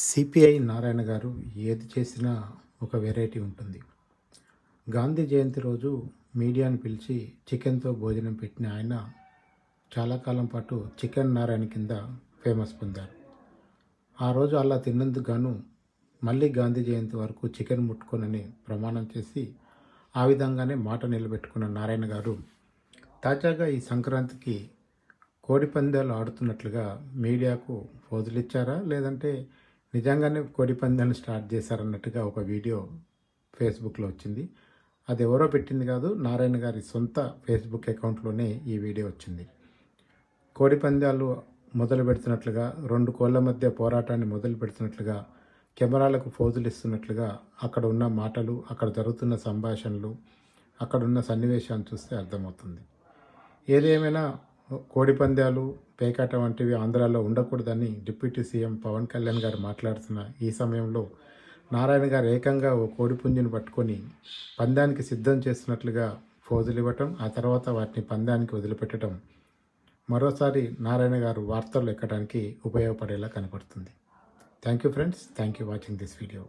CPI Narayana గారు ఏది చేసినా ఒక వెరైటీ ఉంటుంది. గాంధీ జయంతి రోజు మీడియాని పిలిచి చికెన్తో భోజనం పెట్టిన ఆయన చాలా కాలం పాటు చికెన్ నారాయణ కింద ఫేమస్ పొందారు. ఆ రోజు అలా తిన్నందుకు గాను మళ్ళీ గాంధీ జయంతి వరకు చికెన్ ముట్టుకోనని ప్రమాణం చేసి ఆ విధంగానే మాట నిలబెట్టుకున్న నారాయణ గారు తాజాగా ఈ సంక్రాంతికి కోడి పందాలు ఆడుతున్నట్లుగా మీడియాకు ఫోజులిచ్చారా, లేదంటే నిజంగానే కోడి పందాలు స్టార్ట్ చేశారన్నట్టుగా ఒక వీడియో ఫేస్బుక్లో వచ్చింది. అది ఎవరో పెట్టింది కాదు, నారాయణ గారి సొంత ఫేస్బుక్ అకౌంట్లోనే ఈ వీడియో వచ్చింది. కోడి పందాలు మొదలు పెడుతున్నట్లుగా, రెండు కోళ్ళ మధ్య పోరాటాన్ని మొదలు పెడుతున్నట్లుగా, కెమెరాలకు ఫోజులు ఇస్తున్నట్లుగా అక్కడ ఉన్న మాటలు, అక్కడ జరుగుతున్న సంభాషణలు, అక్కడున్న సన్నివేశాన్ని చూస్తే అర్థమవుతుంది. ఏదేమైనా కోడి పందాలు, పేకాట వంటివి ఆంధ్రాలో ఉండకూడదని డిప్యూటీ సీఎం పవన్ కళ్యాణ్ గారు మాట్లాడుతున్న ఈ సమయంలో నారాయణ గారు ఏకంగా ఓ కోడి పుంజును పట్టుకొని పందానికి సిద్ధం చేస్తున్నట్లుగా ఫోజులు ఇవ్వటం, ఆ తర్వాత వాటిని పందానికి వదిలిపెట్టడం మరోసారి నారాయణ గారు వార్తల్లో ఎక్కడానికి ఉపయోగపడేలా కనపడుతుంది. Thank you friends, thank you watching this video.